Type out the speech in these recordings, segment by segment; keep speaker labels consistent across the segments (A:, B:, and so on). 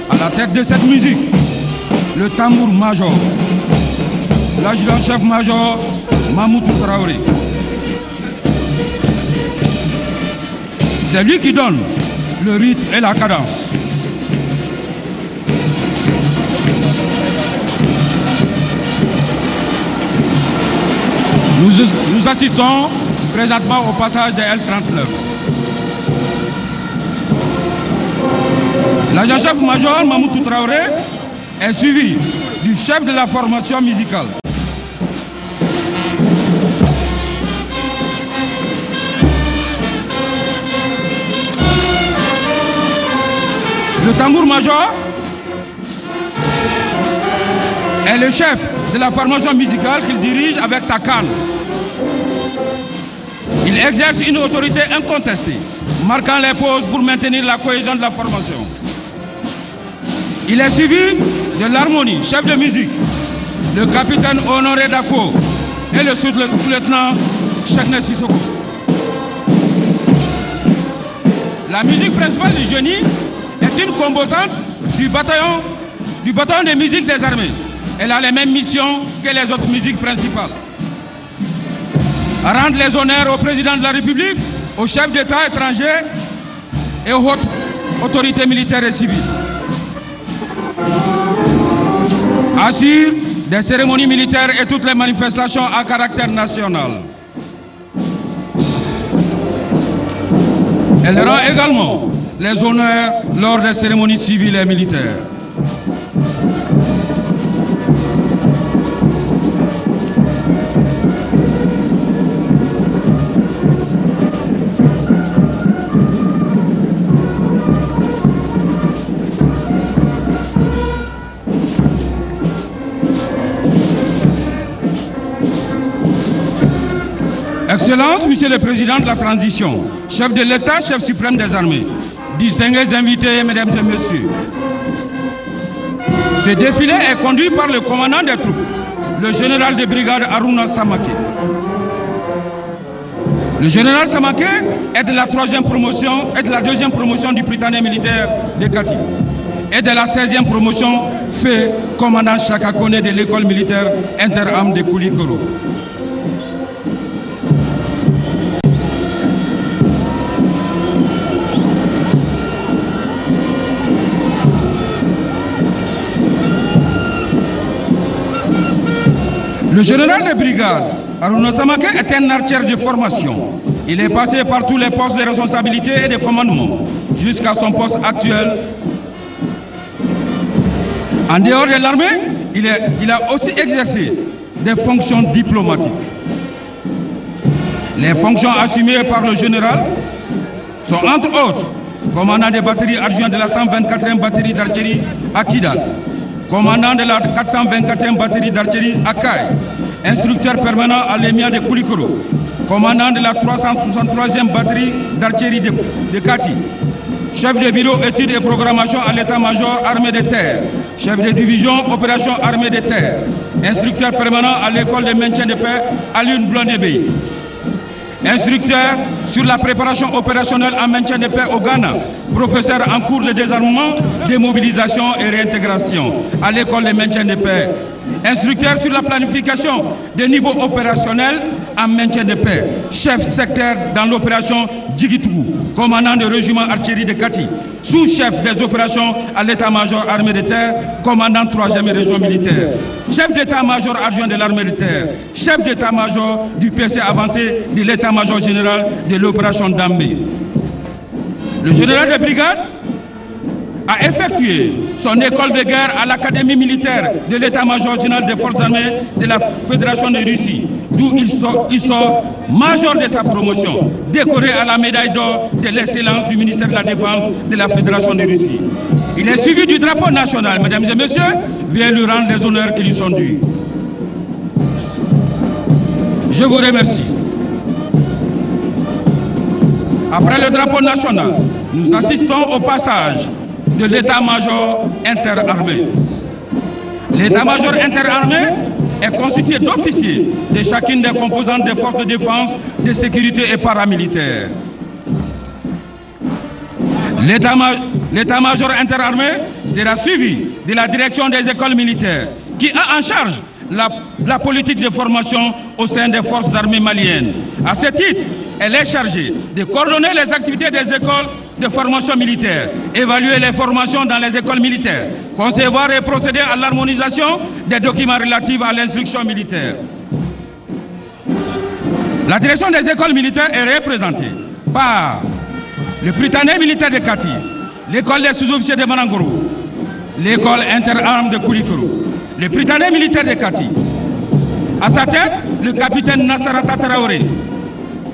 A: À la tête de cette musique, le tambour-major, l'adjudant-chef-major Mamoudou Traoré. C'est lui qui donne le rythme et la cadence. Nous assistons présentement au passage de L39. L'agent-chef-major Mamoudou Traoré est suivi du chef de la formation musicale. Le tambour-major est le chef de la formation musicale qu'il dirige avec sa canne. Il exerce une autorité incontestée, marquant les pauses pour maintenir la cohésion de la formation. Il est suivi de l'harmonie, chef de musique, le capitaine Honoré Dako et le sous-lieutenant Chekne Sissoko. La musique principale du génie est une composante du bataillon de musique des armées. Elle a les mêmes missions que les autres musiques principales. Rendre les honneurs au président de la République, aux chefs d'État étrangers et aux hautes autorités militaires et civiles. Assure des cérémonies militaires et toutes les manifestations à caractère national. Elle rend également les honneurs lors des cérémonies civiles et militaires. Excellence, Monsieur le Président de la Transition, chef de l'État, chef suprême des armées, distingués invités, Mesdames et Messieurs. Ce défilé est conduit par le commandant des troupes, le général de brigade Aruna Samake. Le général Samake est de la 3e promotion et de la 2e promotion du Britannique militaire de Kati et de la 16e promotion fait commandant Chakakone de l'école militaire interarmes de Koulikoro. Le général de brigade, Aruna Samake, est un artier de formation. Il est passé par tous les postes de responsabilité et de commandement, jusqu'à son poste actuel. En dehors de l'armée, il a aussi exercé des fonctions diplomatiques. Les fonctions assumées par le général sont entre autres commandant des batteries adjoints de la 124e batterie d'artillerie à Kidal, commandant de la 424e batterie d'artillerie à Kaye, instructeur permanent à l'EMIA de Koulikoro, commandant de la 363e batterie d'artillerie de Kati, chef de bureau études et programmation à l'état-major armée de terre, chef de division opération armée de terre, instructeur permanent à l'école de maintien de paix à l'une Blondébé, instructeur sur la préparation opérationnelle en maintien de paix au Ghana, professeur en cours de désarmement, démobilisation et réintégration à l'école de maintien de paix, instructeur sur la planification des niveaux opérationnels en maintien de paix, chef secteur dans l'opération Djigitougou, commandant du régiment artillerie de Kati, sous-chef des opérations à l'état-major armée de terre, commandant 3e région militaire, chef d'état-major adjoint de l'armée de terre, chef d'état-major du PC avancé de l'état-major général de l'opération Dambé. Le général de brigade a effectué son école de guerre à l'Académie militaire de l'état-major général des forces armées de la Fédération de Russie, d'où il sort major de sa promotion, décoré à la médaille d'or de l'excellence du ministère de la Défense de la Fédération de Russie. Il est suivi du drapeau national, mesdames et messieurs, vient lui rendre les honneurs qui lui sont dus. Je vous remercie. Après le drapeau national, nous assistons au passage de l'état-major interarmé. L'état-major interarmé est constitué d'officiers de chacune des composantes des forces de défense, de sécurité et paramilitaires. L'état-major interarmé sera suivi de la direction des écoles militaires qui a en charge la politique de formation au sein des forces armées maliennes. À ce titre, elle est chargée de coordonner les activités des écoles de formation militaire, évaluer les formations dans les écoles militaires, concevoir et procéder à l'harmonisation des documents relatifs à l'instruction militaire. La direction des écoles militaires est représentée par le Prytanée militaire de Kati, l'école des sous-officiers de Banangoro, l'école interarmes de Koulikoro, le Prytanée militaire de Kati. À sa tête, le capitaine Nassarata Traoré.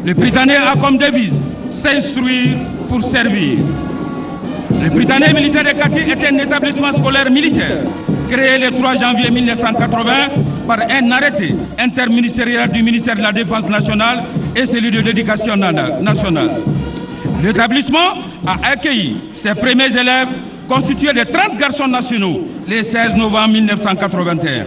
A: Le Prytanée a comme devise « S'instruire pour servir ». Le Prytanée militaire de Kati est un établissement scolaire militaire créé le 3 janvier 1980 par un arrêté interministériel du ministère de la Défense nationale et celui de l'Éducation nationale. L'établissement a accueilli ses premiers élèves constitués de 30 garçons nationaux le 16 novembre 1981.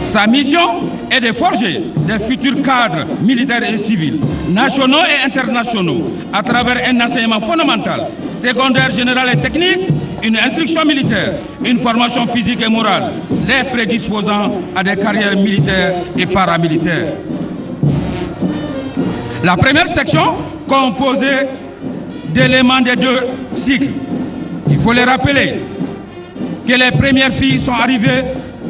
A: Sa mission est de forger des futurs cadres militaires et civils, nationaux et internationaux, à travers un enseignement fondamental, secondaire, général et technique, une instruction militaire, une formation physique et morale, les prédisposant à des carrières militaires et paramilitaires. La première section, composée d'éléments des deux cycles. Il faut les rappeler que les premières filles sont arrivées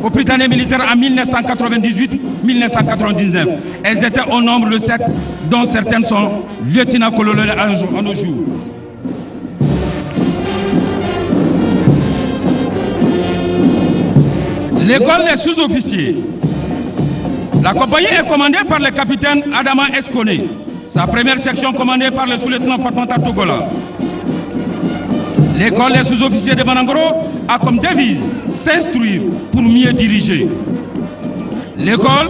A: au Prytanée militaire en 1998-1999. Elles étaient au nombre de 7, dont certaines sont lieutenant-colonel à nos jours. L'école des sous-officiers. La compagnie est commandée par le capitaine Adama Escone. Sa première section commandée par le sous-lieutenant Fatmata Togola. L'école des sous-officiers de Banangoro a comme devise « S'instruire pour mieux diriger ». L'école,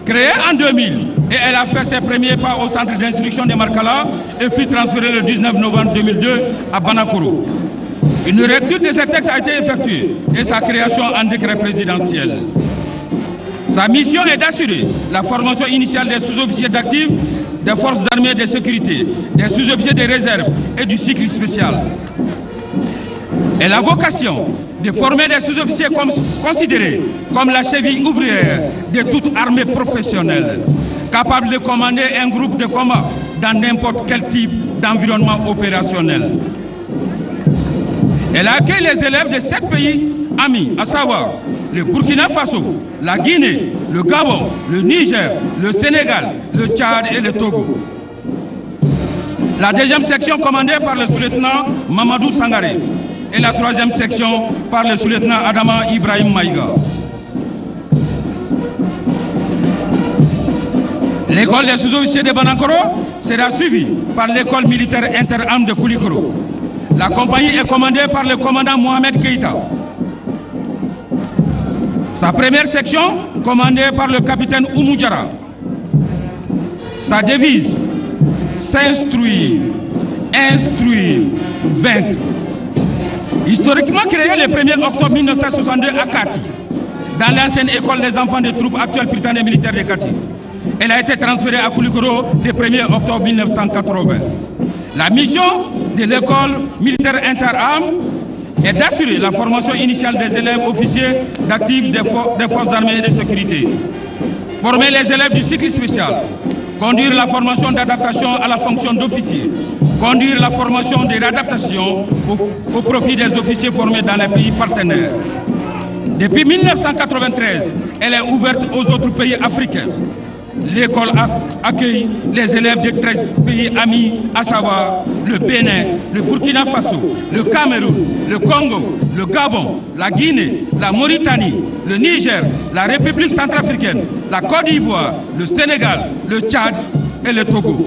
A: créée en 2000, et elle a fait ses premiers pas au centre d'instruction de Markala et fut transférée le 19 novembre 2002 à Banakoro. Une lecture de ces textes a été effectuée et sa création en décret présidentiel. Sa mission est d'assurer la formation initiale des sous-officiers d'actifs, des forces armées de sécurité, des sous-officiers de réserve et du cycle spécial. Elle a vocation de former des sous-officiers considérés comme la cheville ouvrière de toute armée professionnelle, capable de commander un groupe de combat dans n'importe quel type d'environnement opérationnel. Elle accueille les élèves de 7 pays amis, à savoir le Burkina Faso, la Guinée, le Gabon, le Niger, le Sénégal, le Tchad et le Togo. La deuxième section commandée par le sous-lieutenant Mamadou Sangaré et la troisième section par le sous-lieutenant Adama Ibrahim Maïga. L'école des sous-officiers de Banakoro sera suivie par l'école militaire interarmes de Koulikoro. La compagnie est commandée par le commandant Mohamed Keïta. Sa première section, commandée par le capitaine Oumou Diarra. Sa devise, s'instruire, instruire, vaincre. Historiquement créée le 1er octobre 1962 à Kati, dans l'ancienne école des enfants des troupes actuelles Prytanée militaire de Kati. Elle a été transférée à Koulikoro le 1er octobre 1980. La mission de l'école militaire interarmes est d'assurer la formation initiale des élèves officiers d'actifs des forces armées et de sécurité, former les élèves du cycle spécial, conduire la formation d'adaptation à la fonction d'officier, conduire la formation de réadaptation au profit des officiers formés dans les pays partenaires. Depuis 1993, elle est ouverte aux autres pays africains. L'école accueille les élèves de 13 pays amis, à savoir le Bénin, le Burkina Faso, le Cameroun, le Congo, le Gabon, la Guinée, la Mauritanie, le Niger, la République centrafricaine, la Côte d'Ivoire, le Sénégal, le Tchad et le Togo.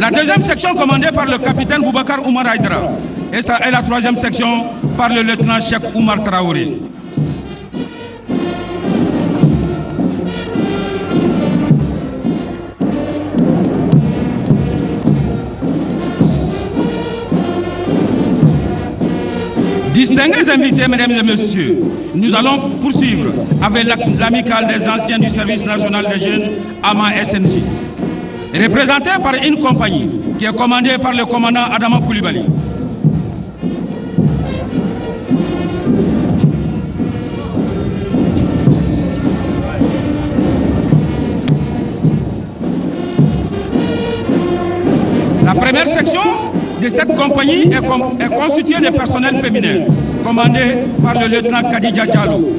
A: La deuxième section commandée par le capitaine Boubacar Oumar Haïdara et la troisième section par le lieutenant Cheikh Oumar Traoré. Distingués invités, mesdames et messieurs, nous allons poursuivre avec l'amicale des anciens du service national des jeunes, AMA SNJ. Représenté par une compagnie qui est commandé par le commandant Adama Koulibaly. La première section de cette compagnie est constituée de personnel féminin, commandé par le lieutenant Khadija Diallo.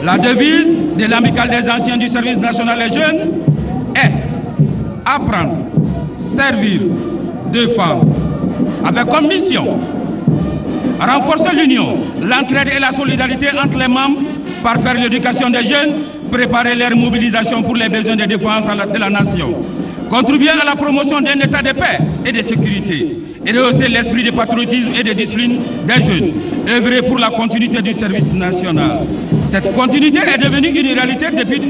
A: La devise de l'amicale des anciens du service national des jeunes est apprendre, servir, défendre, avec comme mission renforcer l'union, l'entraide et la solidarité entre les membres par faire l'éducation des jeunes, préparer leur mobilisation pour les besoins de défense de la nation, contribuer à la promotion d'un état de paix et de sécurité, et rehausser l'esprit de patriotisme et de discipline des jeunes, œuvrer pour la continuité du service national. Cette continuité est devenue une réalité depuis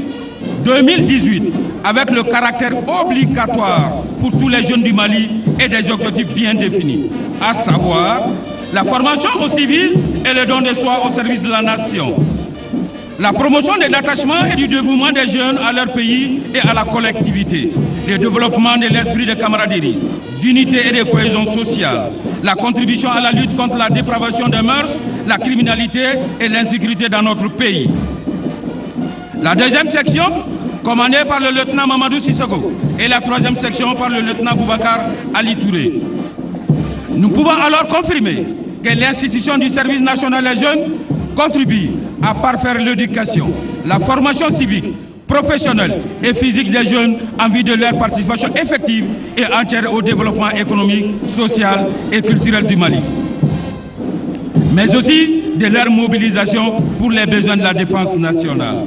A: 2018, avec le caractère obligatoire pour tous les jeunes du Mali et des objectifs bien définis, à savoir la formation au civisme et le don de soi au service de la nation, la promotion de l'attachement et du dévouement des jeunes à leur pays et à la collectivité, le développement de l'esprit de camaraderie, d'unité et de cohésion sociale, la contribution à la lutte contre la dépravation des mœurs, la criminalité et l'insécurité dans notre pays. La deuxième section, commandée par le lieutenant Mamadou Sissoko, et la troisième section par le lieutenant Boubacar Ali Touré. Nous pouvons alors confirmer que l'institution du service national des jeunes contribue à parfaire l'éducation, la formation civique, professionnelle et physique des jeunes en vue de leur participation effective et entière au développement économique, social et culturel du Mali, mais aussi de leur mobilisation pour les besoins de la défense nationale.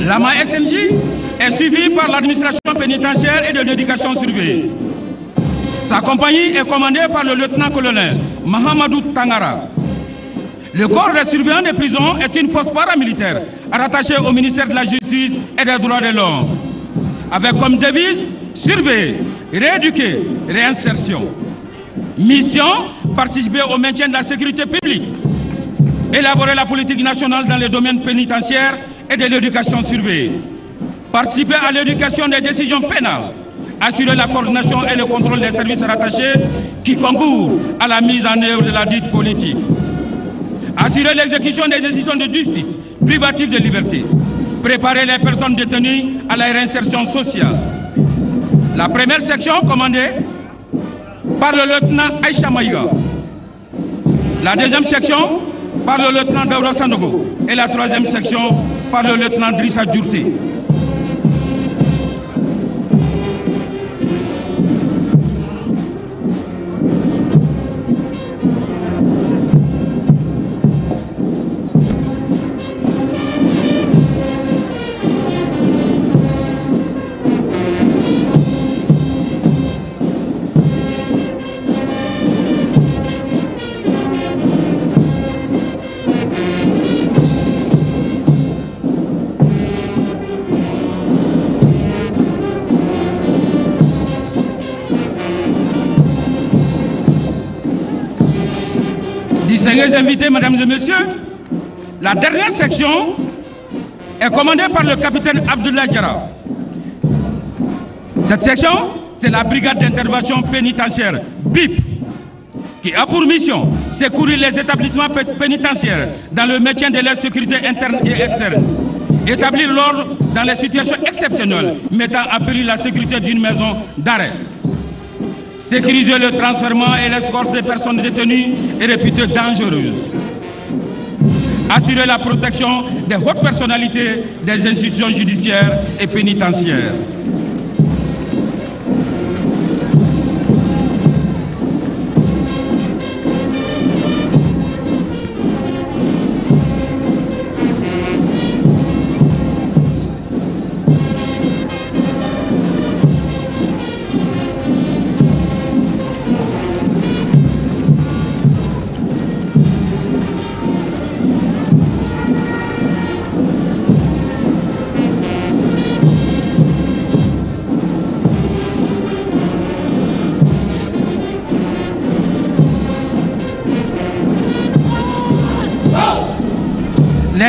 A: L'AMA SNJ est suivie par l'administration pénitentiaire et de l'éducation surveillée. Sa compagnie est commandée par le lieutenant-colonel Mahamadou Tangara. Le corps des surveillants des prisons est une force paramilitaire rattachée au ministère de la Justice et des Droits de l'Homme, avec comme devise surveiller, rééduquer, réinsertion. Mission, participer au maintien de la sécurité publique, élaborer la politique nationale dans les domaines pénitentiaires et de l'éducation surveillée, participer à l'éducation des décisions pénales, assurer la coordination et le contrôle des services rattachés qui concourent à la mise en œuvre de la dite politique, assurer l'exécution des décisions de justice privative de liberté, préparer les personnes détenues à la réinsertion sociale. La première section commandée par le lieutenant Aïcha Maïga, la deuxième section par le lieutenant Daouda Sandogo et la troisième section par le lieutenant Drissa Djourté. Distingués invités, mesdames et messieurs, la dernière section est commandée par le capitaine Abdoulaye Diarra. Cette section, c'est la brigade d'intervention pénitentiaire, BIP, qui a pour mission secourir les établissements pénitentiaires dans le maintien de leur sécurité interne et externe, établir l'ordre dans les situations exceptionnelles mettant à péril la sécurité d'une maison d'arrêt, sécuriser le transfèrement et l'escorte des personnes détenues et réputées dangereuses, assurer la protection des hautes personnalités des institutions judiciaires et pénitentiaires.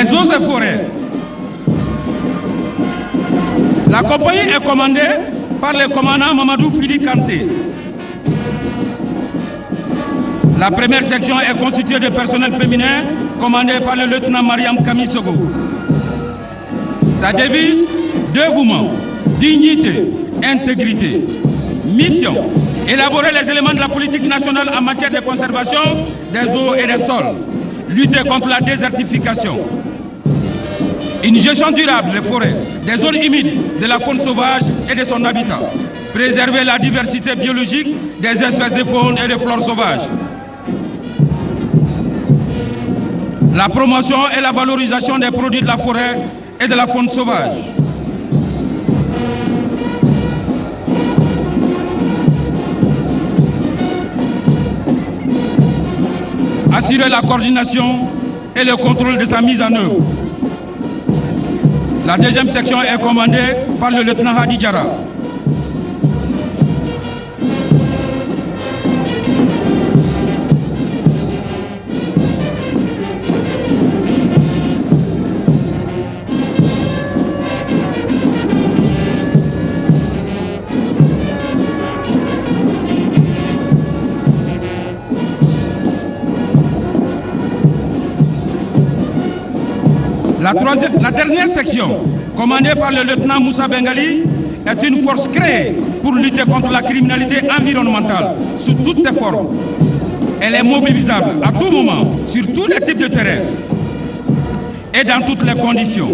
A: Les eaux et forêts La compagnie est commandée par le commandant Mamadou Fili Kanté. La première section est constituée de personnel féminin commandé par le lieutenant Mariam Kamisogo. Sa devise, dévouement, dignité, intégrité. Mission, élaborer les éléments de la politique nationale en matière de conservation des eaux et des sols, lutter contre la désertification, une gestion durable des forêts, des zones humides, de la faune sauvage et de son habitat, préserver la diversité biologique des espèces de faune et de flore sauvages, la promotion et la valorisation des produits de la forêt et de la faune sauvage, assurer la coordination et le contrôle de sa mise en œuvre. La deuxième section est commandée par le lieutenant Hadi Diarra. La dernière section, commandée par le lieutenant Moussa Bengali, est une force créée pour lutter contre la criminalité environnementale sous toutes ses formes. Elle est mobilisable à tout moment, sur tous les types de terrain et dans toutes les conditions.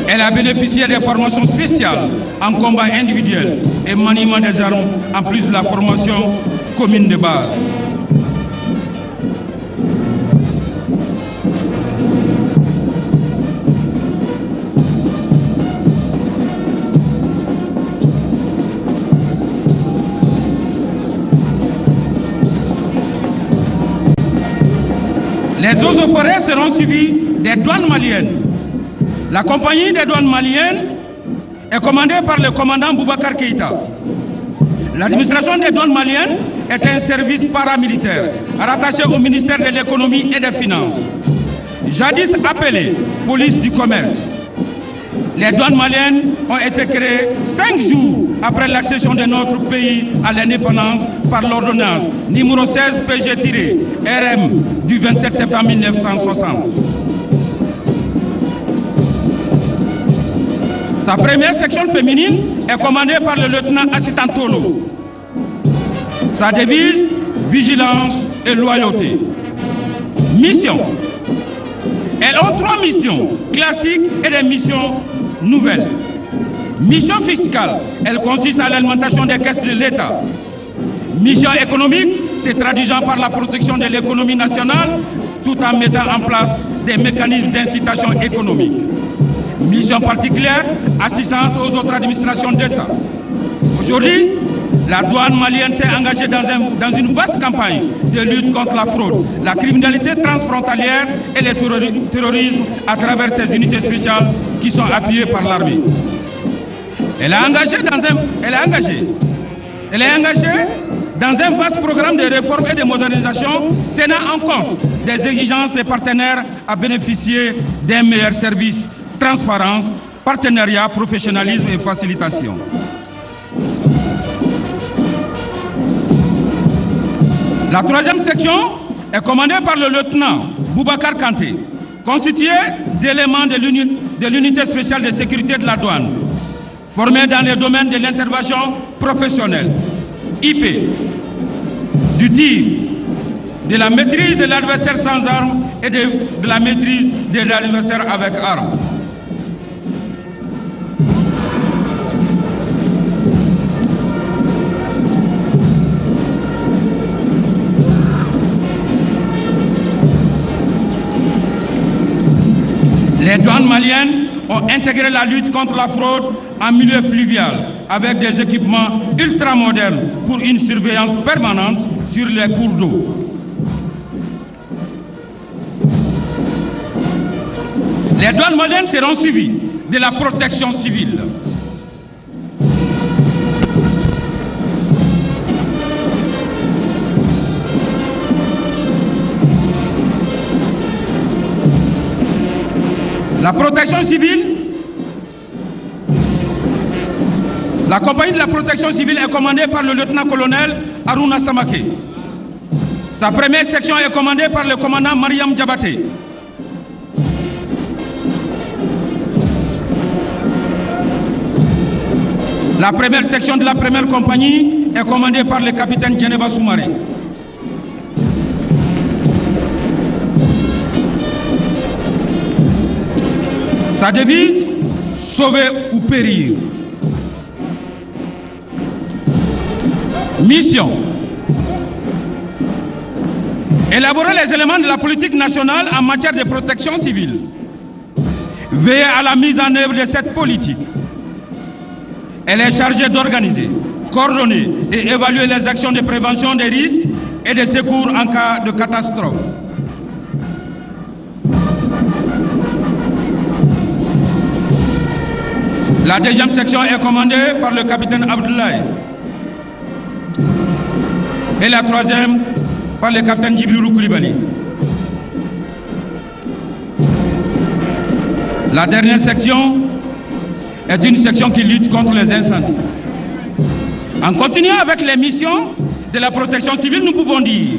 A: Elle a bénéficié des formations spéciales en combat individuel et maniement des armes, en plus de la formation commune de base. Les eaux et forêts seront suivies des douanes maliennes. La compagnie des douanes maliennes est commandée par le commandant Boubacar Keïta. L'administration des douanes maliennes est un service paramilitaire rattaché au ministère de l'économie et des finances. Jadis appelé police du commerce. Les douanes maliennes ont été créées 5 jours après l'accession de notre pays à l'indépendance par l'ordonnance numéro 16 PG-RM du 27 septembre 1960. Sa première section féminine est commandée par le lieutenant assistant Tolo. Sa devise, vigilance et loyauté. Mission. Elles ont 3 missions classiques et des missions nouvelles. Mission fiscale, elle consiste à l'alimentation des caisses de l'État. Mission économique, c'est traduisant par la protection de l'économie nationale tout en mettant en place des mécanismes d'incitation économique. Mission particulière, assistance aux autres administrations d'État. Aujourd'hui, la douane malienne s'est engagée dans une vaste campagne de lutte contre la fraude, la criminalité transfrontalière et le terrorisme à travers ses unités spéciales qui sont appuyées par l'armée. Elle est engagée dans un vaste programme de réforme et de modernisation tenant en compte des exigences des partenaires à bénéficier d'un meilleur service, transparence, partenariat, professionnalisme et facilitation. La troisième section est commandée par le lieutenant Boubacar Kanté, constitué d'éléments de l'unité spéciale de sécurité de la douane, formé dans les domaines de l'intervention professionnelle, IP, du tir, de la maîtrise de l'adversaire sans armes et de la maîtrise de l'adversaire avec armes. Les douanes maliennes ont intégré la lutte contre la fraude en milieu fluvial avec des équipements ultramodernes pour une surveillance permanente sur les cours d'eau. Les douanes maliennes seront suivies de la protection civile. La protection civile, la compagnie de la protection civile est commandée par le lieutenant-colonel Aruna Samake. Sa première section est commandée par le commandant Mariam Diabaté. La première section de la première compagnie est commandée par le capitaine Djeneba Soumaré. Sa devise, sauver ou périr. Mission. Élaborer les éléments de la politique nationale en matière de protection civile. Veiller à la mise en œuvre de cette politique. Elle est chargée d'organiser, coordonner et évaluer les actions de prévention des risques et de secours en cas de catastrophe. La deuxième section est commandée par le capitaine Abdoulaye. Et la troisième par le capitaine Djibril Koulibaly. La dernière section est une section qui lutte contre les incendies. En continuant avec les missions de la protection civile, nous pouvons dire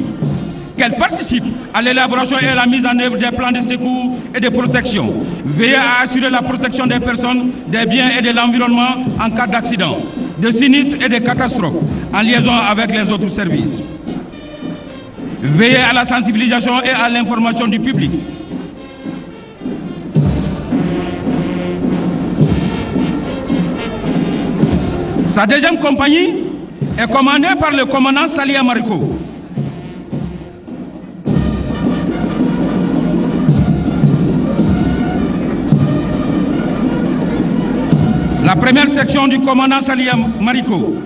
A: qu'elle participe à l'élaboration et à la mise en œuvre des plans de secours et de protection, veiller à assurer la protection des personnes, des biens et de l'environnement en cas d'accident, de sinistres et de catastrophes, en liaison avec les autres services. Veiller à la sensibilisation et à l'information du public. Sa deuxième compagnie est commandée par le commandant Salia Mariko. La première section du commandant Salia Mariko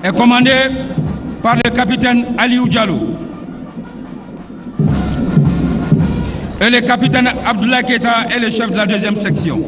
A: est commandée par le capitaine Aliou Diallo. Et le capitaine Abdoulaye Keita est le chef de la deuxième section.